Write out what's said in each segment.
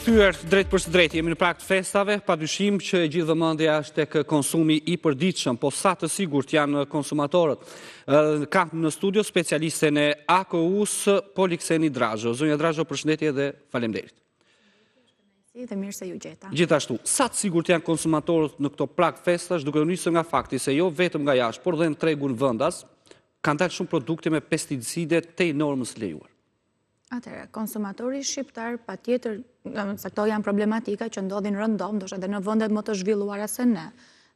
Rikthyer drejt për së drejtë, jemi në prag të festave, padyshim që gjithë vëmendja është tek konsumi i përditshëm, po sa të sigurt janë konsumatorët. Kam në studio specialisten e AKU-s, Polikseni Drazho. Zonja Drazho, përshëndetje dhe faleminderit. Dhe mirë se ju gjeta. Gjithashtu, sa të sigurt janë konsumatorët në këto prag festash, duke u nisur nga fakti se jo vetëm nga jashtë, por dhe në tregun vendas, kanë dalë shumë produkte me pesticide tej normës lejuar. Atëherë, konsumatori shqiptar patjetër, se këto janë problematika që ndodhin rëndom, ndoshta edhe në vendet më të zhvilluara se ne.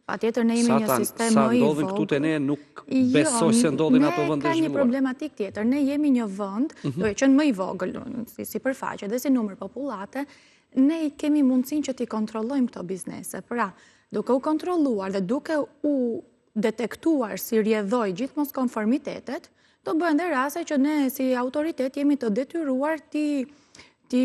Patjetër ne jemi një sistem më i vogël. Sa ndodhin këtu te ne, nuk besoj se ndodhin ato vende zhvilluara. Ne ka një problematik tjetër. Ne jemi një vend, duke qenë më i vogël si sipërfaqe dhe si numër popullate, ne kemi mundësinë që t'i kontrollojmë këto biznese. Pra, duke u kontrolluar dhe duke u detektuar si rrjedhoi gjithë moskonformitetet, do bëhen dhe raste që ne si autoritet jemi të detyruar ti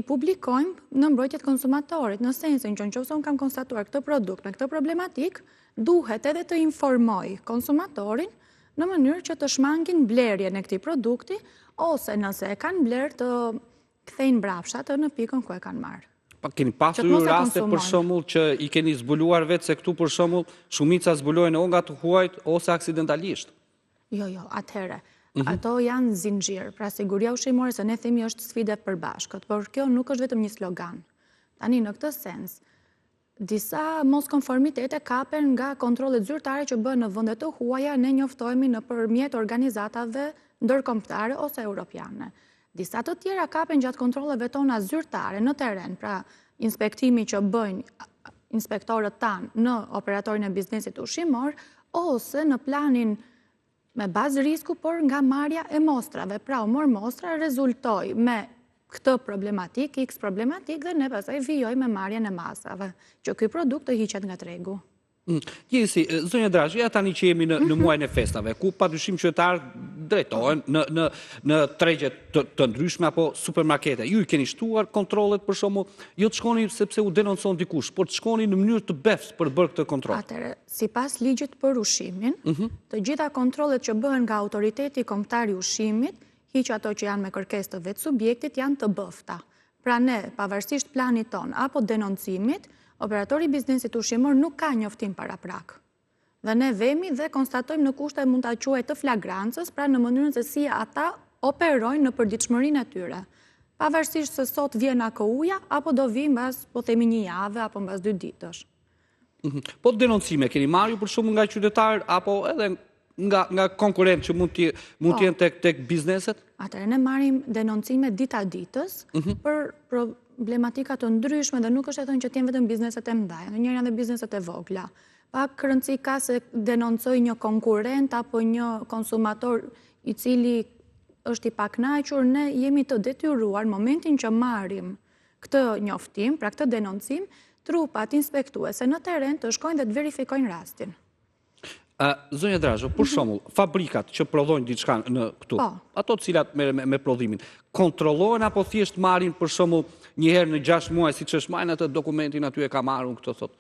publikojmë në mbrojtjet konsumatorit, në sensin që nëse unë kam konstatuar këtë produkt me këtë problematik, duhet edhe të informoj konsumatorin në mënyrë që të shmangin blerjen e këtij produkti, ose nëse e kanë bler të kthejnë brapsht atë në pikën ku e kanë marrë. Keni pasur raste për shembull që i keni zbuluar vetë se këtu për shembull shumica zbulohen o nga të huajt ose aksidentalisht? Jo, atëherë. Ato janë zinxhir, pra siguria ushqimore se ne themi është sfide përbashkët, por kjo nuk është vetëm një slogan. Tani në këtë sens, disa moskonformitete kapen nga kontrollet zyrtare që bëhen në vende të huaja, ne njoftohemi nëpërmjet organizatave ndërkombëtare ose europiane. Disa të tjera kapen gjatë kontrolleve tona zyrtare në terren, pra inspektimi që bëjnë inspektorët tanë në operatorin e biznesit ushqimor, ose në planin me bazë risku, por nga marrja e mostrave. Pra, u mor mostra, rezultoi me këtë problematik, X problematik, dhe ne pastaj vijoj me marrjen e masave, që ky produkt të hiqet nga tregu. Gjithsesi, zonja Drazho, ja tani që jemi në muajin e festave, ku padyshim qytetarët drejtohen në tregje të ndryshme apo supermarkete. Ju i keni shtuar kontrollet për shembull, jo të shkoni sepse u denoncon dikush, por të shkoni në mënyrë të befs për të bërë këtë kontroll. Atëherë, sipas ligjit për ushqimin, të gjitha kontrollet që bëhen nga autoriteti kombëtar i ushqimit, hiq ato që janë me kërkesë të vetë subjektit, janë të bëfta. Pra ne, pavarësisht planit ton apo denoncimit, operatori i biznesit ushqimor nuk ka njoftim paraprak. Dhe ne vemi dhe konstatojmë në kushte mund ta quaj të flagrancës, pra në mënyrën se si ata operojnë në përditshmërinë e tyre. Pavarësisht se sot vjen AKU-ja apo do vi mbas, po themi një javë apo mbas 2 ditësh. Po denoncime keni marrë për shembull nga qytetarë apo edhe nga konkurrentë që mund të jenë tek bizneset? Atëherë ne marrim denoncime dita ditës për problematika të ndryshme dhe nuk është e thënë që të jenë vetëm bizneset e mëdha, ndonjëherë janë edhe bizneset e vogla. Pak rëndësi ka se denoncoj një konkurrent apo një konsumator i cili është i pakënaqur, ne jemi të detyruar momentin që marrim këtë njoftim, pra këtë denoncim, trupat inspektuese në terren të shkojnë dhe të verifikojnë rastin. Zonja Drazho, për shembull, fabrikat që prodhojnë diçka në këtu, ato të cilat me prodhimin, kontrollohen apo thjesht marrin për shembull një herë në 6 muaj, siç është marrin atë dokumentin aty e ka marrur këtë thot?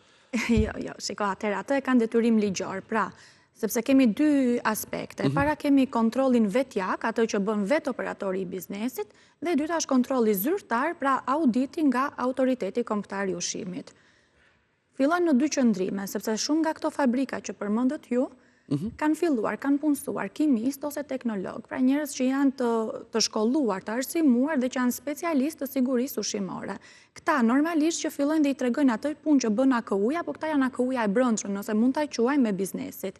Jo, shiko, atëherë atë e kanë detyrim ligjor, pra, sepse kemi 2 aspekte. Para kemi kontrollin vetjak, atë që bën vetë operatori i biznesit, dhe dyta është kontrolli zyrtar, pra auditi nga autoriteti kombëtar i ushqimit. Fillojnë në 2 qëndrime, sepse shumë nga këto fabrika që përmendët ju, kanë filluar, kanë punësuar kimist ose teknolog, pra njerëz që janë të shkolluar, të arsimuar dhe që janë specialistë të sigurisë ushqimore. Këta normalisht që fillojnë dhe i tregojnë atë punë që bën AKU-ja, po këta janë AKU-ja e brendshme, nëse mund ta quajmë me biznesit.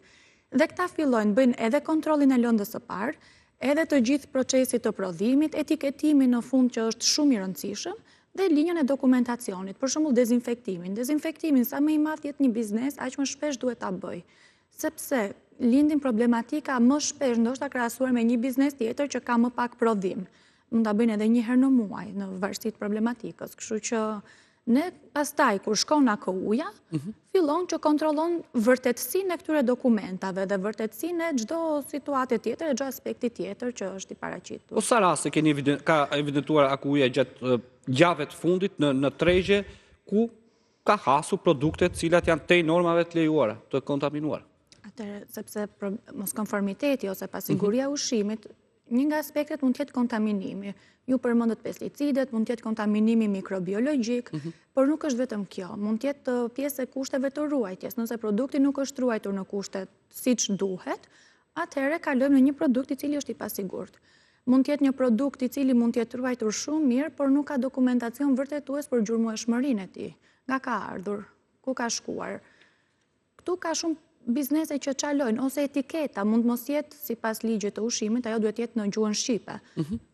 Dhe këta fillojnë bëjnë edhe kontrollin e lëndës së parë, edhe të gjithë procesit të prodhimit, etiketimin në fund që është shumë i rëndësishëm, dhe linjën e dokumentacionit, për shembull dezinfektimin. Dezinfektimin sa më i madh jetë një biznes, aq më shpesh duhet ta bëj. Sepse lindin problematika më shpesh, ndoshta krahasuar me një biznes tjetër që ka më pak prodhim. Mund ta bëjnë edhe një herë në muaj, në varësi të problematikës. Kështu që ne pastaj kur shkon AKU-ja, fillon që kontrollon vërtetësinë e këtyre dokumentave dhe vërtetësinë e çdo situate tjetër, e çdo aspekti tjetër që është i paraqitur. Po sa raste ka evidentuar AKU-ja gjatë javëve të fundit në tregje ku ka hasur produkte të cilat janë tej normave të lejuara, të kontaminuara? Atëherë, sepse moskonformiteti ose pasiguria e ushqimit Një nga aspektet mund të jetë kontaminimi. Ju përmendët pesticidet, mund të jetë kontaminimi mikrobiologjik, por nuk është vetëm kjo. Mund të jetë pjesë e kushteve të ruajtjes. Nëse produkti nuk është ruajtur në kushtet siç duhet, atëherë kalojmë në një produkt i cili është i pasigurt. Mund të jetë një produkt i cili mund të jetë ruajtur shumë mirë, por nuk ka dokumentacion vërtetues për gjurmueshmërinë e tij. Nga ka ardhur, ku ka shkuar. Ktu ka shumë biznese që çalojnë, ose etiketa mund mos jetë sipas ligjit të ushqimit, ajo duhet jetë në gjuhën shqipe.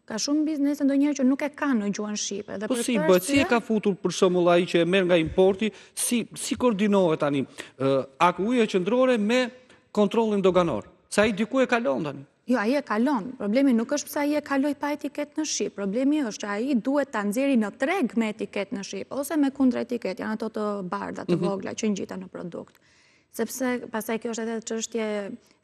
Ka shumë biznese ndonjëherë që nuk e kanë në gjuhën shqipe. Po si bëhet, si e ka futur për shembull ai që e merr nga importi, si koordinohet tani AKU-ja qendrore me kontrollin doganor? Sa ai diku e kalon tani? Jo, ai e kalon. Problemi nuk është pse ai e kaloi pa etiketë në shqip. Problemi është që ai duhet ta nxjerrë në treg me etiketë në shqip ose me kundër etiketë, janë ato të bardha, të vogla që ngjiten në produkt. Sepse pastaj kjo është edhe çështje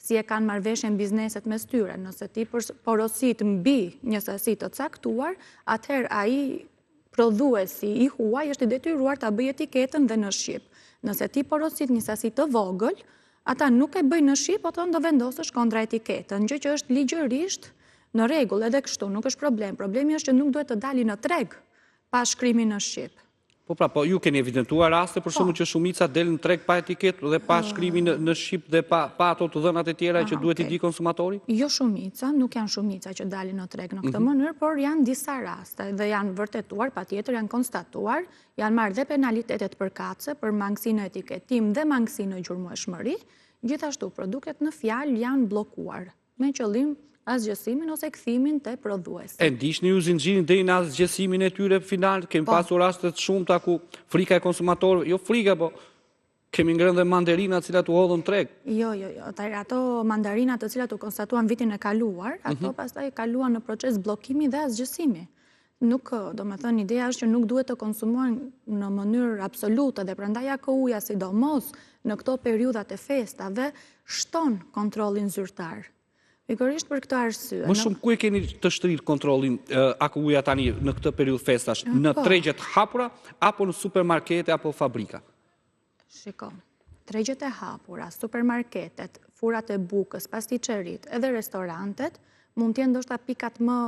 si e kanë marrëveshjen bizneset mes tyre. Nëse ti porosit mbi një sasi të caktuar, atëherë ai prodhuesi i huaj është i detyruar ta bëjë etiketën dhe në shqip. Nëse ti porosit një sasi të vogël, ata nuk e bëjnë në shqip, ato do vendosësh kontra etiketën, gjë që është ligjërisht në rregull, edhe kështu nuk është problem. Problemi është që nuk duhet të dali në treg pa shkrimin në shqip. Po ju keni evidentuar raste për shkakun që shumica del në treg pa etiketë dhe pa shkrimin në shqip dhe pa ato të dhënat e tjera që duhet i di konsumatori? Jo shumica, nuk janë shumica që dalin në treg në këtë mënyrë, por janë disa raste dhe janë vërtetuar, patjetër janë konstatuar, janë marrë dhe penalitetet përkatëse për mangësinë në etiketim dhe mangësinë në gjurmueshmëri, gjithashtu produktet në fjalë janë bllokuar me qëllim asgjësimin ose kthimin te prodhuesi. E ndiqni ju zinxhirin deri në asgjësimin e tyre final? Kemi pasur raste të shumta ku frika e konsumatorëve, jo frika, po kemi ngrënë dhe mandarina të cilat u hodhën treg. Jo. Ato mandarina të cilat u konstatuan vitin e kaluar, ato pastaj kaluan në proces bllokimi dhe asgjësimi. Nuk, domethënë, ideja është që nuk duhet të konsumohen në mënyrë absolute dhe prandaj AKU-ja sidomos në këto periudhat e festave shton kontrollin zyrtar. Pikërisht për këtë arsye. Më shumë ku e keni të shtrirë kontrollin AKU-ja tani në këtë periudhë festash, në tregjet hapura apo në supermarkete apo fabrika? Shiko, tregjet e hapura, supermarketet, furat e bukës, pastiçerit, edhe restorantet mund të jenë ndoshta pikat më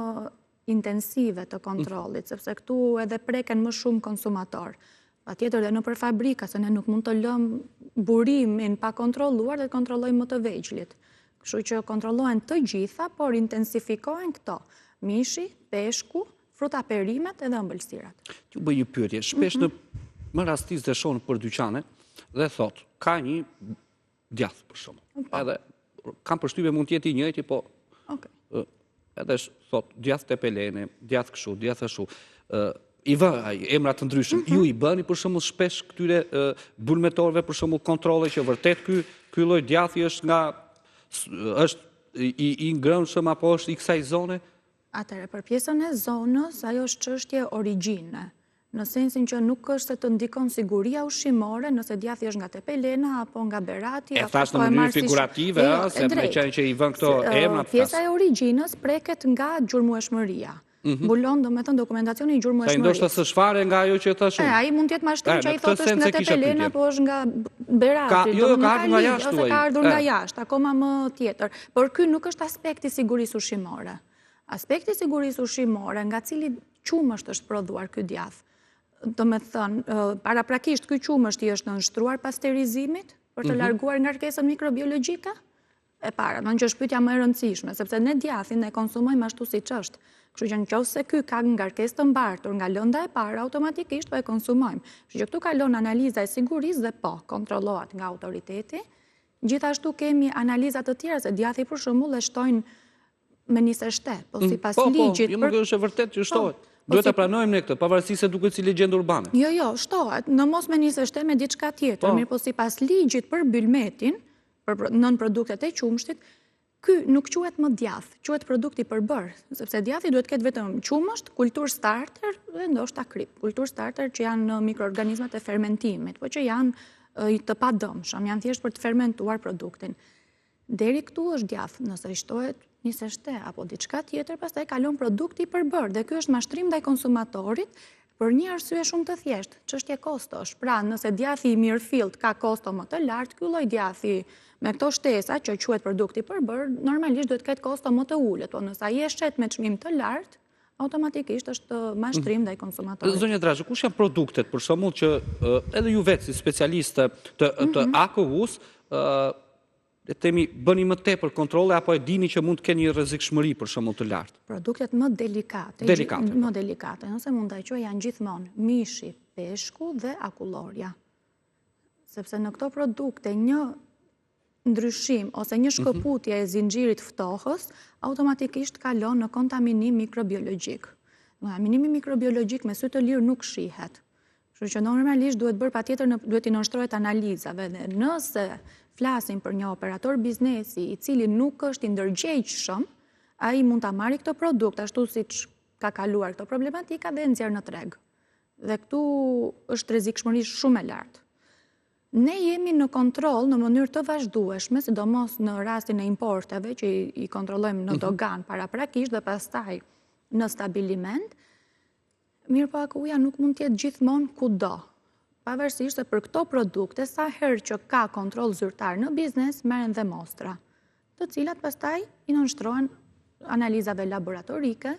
intensive të kontrollit, sepse këtu edhe preken më shumë konsumator. Patjetër dhe nëpër fabrika, se ne nuk mund të lëmë burimin pa kontrolluar dhe të kontrollojmë më të vegjëlit. Kështu që kontrollohen të gjitha, por intensifikohen këto: mishi, peshku, fruta perimet edhe ëmbëlsirat. Ju bëj një pyetje, shpesh më rastisë dhe shohën për dyqane dhe thot, ka një djath për shkakun. Edhe kam përshtypje mund të jetë i njëjti, po edhe thot djath tepelene, djath kështu, djath ashtu. I vë emra të ndryshëm. Ju i bëni për shembull shpesh këtyre bulmetorëve për shembull kontrolle që vërtet ky lloj djathi është i ngrënshëm apo është i kësaj zone? Atëherë, për pjesën e zonës, ajo është çështje origjine, në sensin që nuk është se të ndikon siguria ushqimore nëse djathi është nga Tepelena apo nga Berati. E thash në mënyrë figurative, se me qenë që i vën këto emra. Pjesa e origjinës preket nga gjurmueshmëria. Mbulon, domethënë, dokumentacioni i gjurmueshmërisë. Sa ndoshta së shfare nga ajo që thashun. Ai mund të jetë mashtrim që ai thotë është nga Tepelena apo është nga Berati. Jo, ka ardhur nga jashtë. Ose ka ardhur nga jashtë, akoma më tjetër. Por ky nuk është aspekti i sigurisë ushqimore. Aspekti i sigurisë ushqimore nga cili qumësht është prodhuar ky djath. Domethënë, paraprakisht ky qumësht i është nënshtruar pasterizimit për të larguar ngarkesën mikrobiologjike? E para, që është pyetja më e rëndësishme, sepse ne djathin e konsumojmë ashtu siç është. Kështu që nëse ky ka ngarkesë të mbartur nga lënda e parë, automatikisht po e konsumojmë. Kështu që këtu kalon analiza e sigurisë dhe kontrollohet nga autoriteti. Gjithashtu kemi analiza të tjera se djathi për shembull e shtojnë me nisë shte, po sipas ligjit. Jo, është e vërtet që shtohet. Duhet ta pranojmë ne këtë, pavarësisht se duket si legjendë urbane. Jo, shtohet, në mos me nisë shte me diçka tjetër, mirë po sipas ligjit për bylmetin, për nën produktet e qumshtit, ky nuk quhet më djath, quhet produkti përbër, sepse djathi duhet ketë vetëm qumësht, kulturë starter dhe ndoshta krip. Kulturë starter që janë mikroorganizmat e fermentimit, po që janë të padëmshëm, janë thjesht për të fermentuar produktin. Deri këtu është djath, nëse i shtohet nisë shte apo diçka tjetër, pastaj kalon produkti përbër dhe ky është mashtrim ndaj konsumatorit, Për një arsye shumë të thjeshtë, çështje kostosh. Pra, nëse djathi i mirëfillt ka kosto më të lartë, ky lloj djathi me këto shtesa që quhet produkti përbër, normalisht duhet ketë kosto më të ulët, po nëse ai e shet me çmim të lartë, automatikisht është mashtrim ndaj konsumatorit. Zonja Drazhë, kush janë produktet për shembull që edhe ju vetë si specialistë të AKU-s le të themi bëni më tepër kontrolle apo e dini që mund të keni një rrezikshmëri për shembull të lartë? Produktet më delikate. Më delikate, nëse mund ta quaj, janë gjithmonë mishi, peshku dhe akullorja. Sepse në këto produkte një ndryshim ose një shkëputje e zinxhirit ftohës automatikisht kalon në kontaminim mikrobiologjik. Kontaminimi mikrobiologjik me sy të lirë nuk shihet. Kështu që normalisht duhet bërë patjetër duhet i nënshtrohet analizave dhe nëse flasim për një operator biznesi i cili nuk është i ndërgjegjshëm, ai mund ta marrë këtë produkt ashtu siç ka kaluar këto problematika dhe nxjerr në treg. Dhe këtu është rrezikshmëri shumë e lartë. Ne jemi në kontroll në mënyrë të vazhdueshme, sidomos në rastin e importeve që i kontrollojmë në dogan paraprakisht dhe pastaj në stabiliment. Mirë po AKU-ja nuk mund të jetë gjithmonë kudo. Pavarësisht se për këto produkte, sa herë që ka kontroll zyrtar në biznes, merren dhe mostra, të cilat pastaj i nënshtrohen analizave laboratorike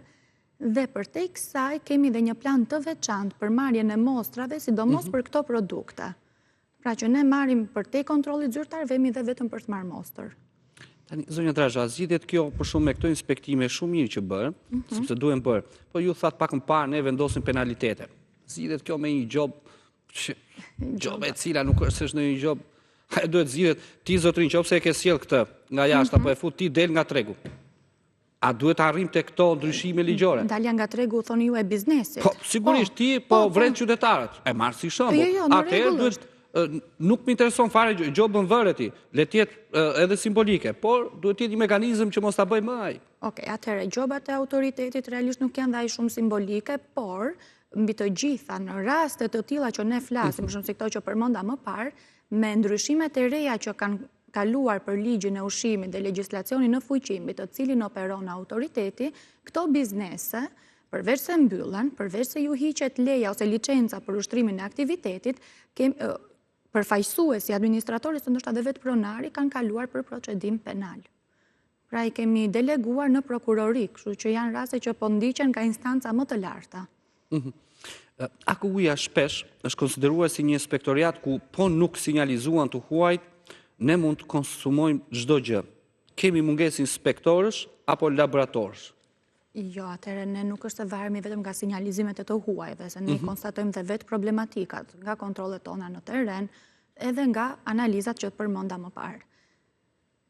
dhe përtej kësaj kemi dhe një plan të veçantë për marrjen e mostrave, sidomos për këto produkte. Pra që ne marrim përtej kontrollit zyrtar, vemi dhe vetëm për të marrë mostër. Tani, zonja Drazhë, zgjidhet kjo për shumë me këto inspektime shumë mirë që bërë, sepse duhen bërë, po ju thatë pak më parë ne vendosim penalitete. Zgjidhet kjo me një gjob e cila nuk është në një gjob, duhet zgjidhet ti zotrin qofse e ke sjell këtë nga jashtë apo e fut ti del nga tregu. A duhet arrim të këto ndryshime ligjore? Dalja nga tregu, thoni ju, e biznesit. Po, sigurisht, ti po vren qytetarët. E marrë si shembull. Atëherë duhet nuk më intereson fare gjobën vëreti, le të jetë edhe simbolike, por duhet të jetë një mekanizëm që mos ta bëj më ai. Okej, atëherë gjobat e autoritetit realisht nuk janë dhe ai shumë simbolike, por mbi të gjitha në raste të tilla që ne flasim, për shembull si këto që përmenda më parë, me ndryshimet e reja që kanë kaluar për ligjin e ushqimit dhe legjislacionin në fuqi mbi të cilin operon autoriteti, këto biznese përveç se mbyllen, përveç se ju hiqet leja ose licenca për ushtrimin e aktivitetit, përfaqësuesi, administratori, së ndoshta dhe vetë pronari, kanë kaluar për procedim penal. Pra i kemi deleguar në prokurori, kështu që janë raste që po ndiqen nga instanca më të larta. AKU-ja shpesh është konsideruar si një inspektoriat ku po nuk sinjalizuan të huajt, ne mund të konsumojmë çdo gjë. Kemi mungesë inspektorësh apo laboratorësh? Jo, atëherë ne nuk është se varemi vetëm nga sinjalizimet e të huajve, se ne konstatojmë dhe vetë problematikat nga kontrollet tona në terren, edhe nga analizat që përmenda më parë.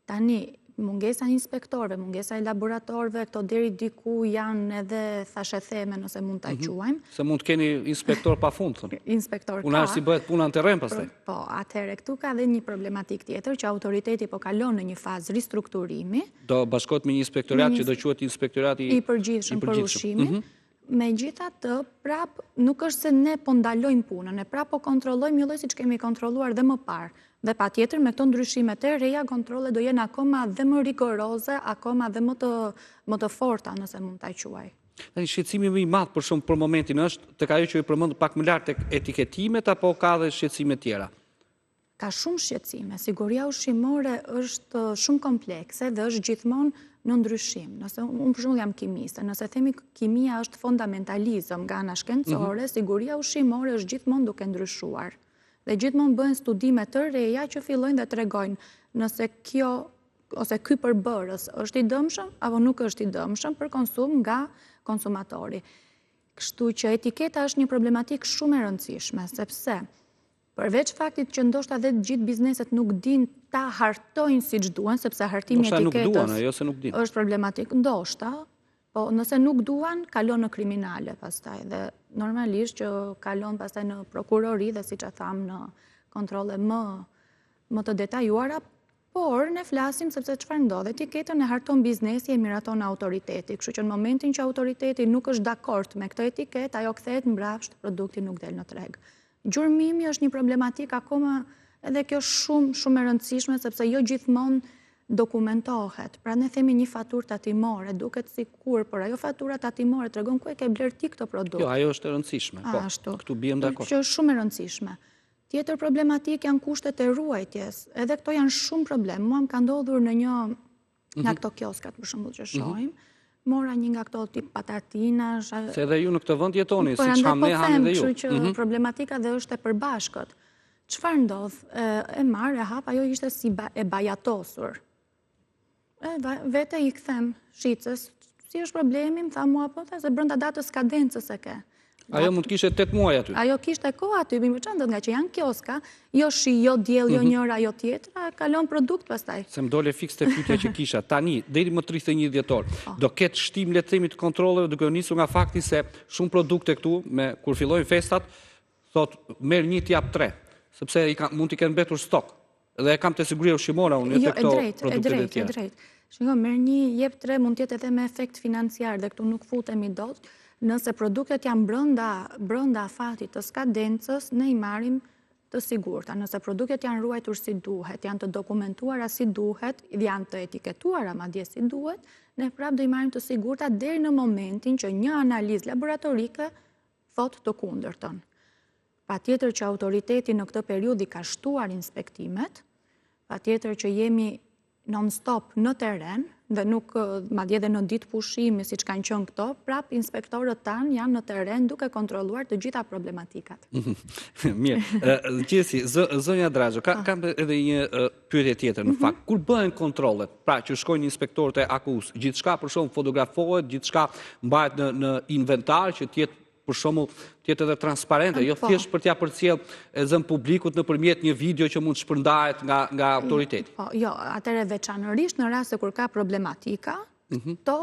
Tani, mungesa inspektorëve, mungesa e laboratorëve, këto deri diku janë edhe thashe theme nëse mund ta quajmë. Se mund të keni inspektor pafund, thonë. Inspektor ka. Unar si bëhet puna në terren pastaj. Po, atëherë këtu ka dhe një problematik tjetër që autoriteti po kalon në një fazë ristrukturimi. Do bashkohet me një inspektoriat që do quhet inspektorati i përgjithshëm për ushqimin. Megjithatë, prap nuk është se ne po ndalojmë punën, ne prap po kontrollojmë një lloj siç kemi kontrolluar dhe më parë. Dhe patjetër me këto ndryshime të reja kontrollet do jenë akoma dhe më rigoroze, akoma dhe më të forta nëse mund ta quaj. Tani shqetësimi më i madh për shumë për momentin është tek ajo që ju përmend pak më lart tek etiketimet apo ka dhe shqetësime tjera? Ka shumë shqetësime. Siguria ushqimore është shumë komplekse dhe është gjithmonë në ndryshim. Nëse unë për shembull jam kimiste, nëse themi kimia është fundamentalizëm nga ana shkencore, siguria ushqimore është gjithmonë duke ndryshuar. Dhe gjithmonë bëhen studime të reja që fillojnë dhe tregojnë nëse kjo ose ky përbërës është i dëmshëm apo nuk është i dëmshëm për konsum nga konsumatori. Kështu që etiketa është një problematikë shumë e rëndësishme, sepse përveç faktit që ndoshta dhe gjithë bizneset nuk din ta hartojnë siç duan, sepse hartimi i etiketës është problematik, ndoshta, po nëse nuk duan, kalon në kriminale pastaj dhe normalisht që kalon pastaj në prokurori dhe siç e tham në kontrolle më të detajuara, por ne flasim sepse çfarë ndodh, etiketën e harton biznesi e miraton autoriteti, kështu që në momentin që autoriteti nuk është dakord me këtë etiketë, ajo kthehet mbrapsht, produkti nuk del në treg. Gjurmimi është një problematik akoma edhe kjo shumë e rëndësishme, sepse jo gjithmonë dokumentohet, pra ne themi një faturë tatimore, duket sikur, por ajo fatura tatimore tregon ku e ke bler ti këtë produkt. Jo, ajo është e rëndësishme. Po, Ashtu. këtu bijem dakord. Që është shumë e rëndësishme. Tjetër problematik janë kushtet e ruajtjes. Edhe këto janë shumë problem. Mua më ka ndodhur në një nga këto kioskat, për shembull, që shohim, mora një nga këto tip patatinash. Se edhe ju në këtë vend jetoni, Po, siç ham ne, hani dhe ju. kështu që problematika dhe është e përbashkët. Çfarë ndodh? E marr, e hap, ajo ishte si e bajatosur. Vete i kthem shicës, si është problemi, më tha mua, po, se brenda datës kadencës e ke. Ajo mund të kishte 8 muaj aty. Ajo kishte kohë aty, më çan nga që janë kioska, jo shi, jo diell, jo njëra, jo tjetra, kalon produkt pastaj. Se më dole fiks te pyetja që kisha. Tani, deri më 31 dhjetor, do ketë shtim le të themi të kontrolleve, duke nisur nga fakti se shumë produkte këtu, kur fillojnë festat, thot merr një t'jap 3, sepse mund t'i kenë mbetur stok. Dhe e kam të siguria ushqimore unë te këto produkte të tjera. Drejt. Shiko, merr një, jep 3, mund të jetë edhe me efekt financiar dhe këtu nuk futemi dot. Nëse produktet janë brenda afatit të skadencës, ne i marrim të sigurta. Nëse produktet janë ruajtur si duhet, janë të dokumentuara si duhet, janë të etiketuara madje si duhet, ne prapë do i marrim të sigurta deri në momentin që një analizë laboratorike thot të kundërtën. Patjetër që autoriteti në këtë periudhë ka shtuar inspektimet, patjetër që jemi non-stop në teren, dhe nuk madje edhe në ditë pushimi, siç kanë qenë këto, prap inspektorët tanë janë në teren duke kontrolluar të gjitha problematikat. Mirë, gjithsesi, zonja Draxho, kam edhe një pyetje tjetër në fakt. Kur bëhen kontrollet, pra që shkojnë inspektorët e AKU-s, gjithçka për shkak fotografohet, gjithçka mbahet në inventar që të jetë për shembull tjetë edhe transparente, jo thjesht për t'ja përcjell e zën publikut nëpërmjet një video që mund shpërndahet nga autoriteti. Po, jo, atëherë veçanërisht në raste kur ka problematika, to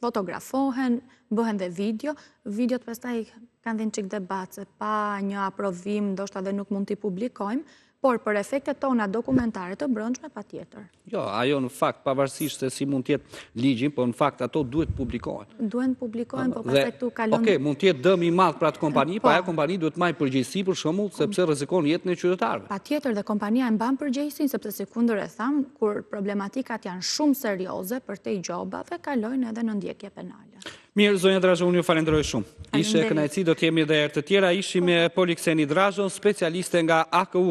fotografohen, bëhen dhe video, videot pastaj kanë dhe një çik debat se pa një aprovim, ndoshta dhe nuk mund t'i publikojmë, por për efektet tona dokumentare të brendshme patjetër. Jo, ajo në fakt pavarësisht se si mund të jetë ligjin, po në fakt ato duhet publikohen. Duhen publikohen, po pastaj këtu kalon. Okej, mund të jetë dëm i madh për atë kompani, po ajo kompani duhet marrë përgjegjësi për shembull sepse rrezikon jetën e qytetarëve. Patjetër dhe kompania e mban përgjegjësinë sepse sikundër e tham, kur problematikat janë shumë serioze për te gjobave, kalojnë edhe në ndjekje penale. Mirë, zonja Draxho, unë ju falenderoj shumë. Ishte kënaqësi, do të jemi edhe herë të tjera. Ishim me Polikseni Draxhon, specialiste nga AKU.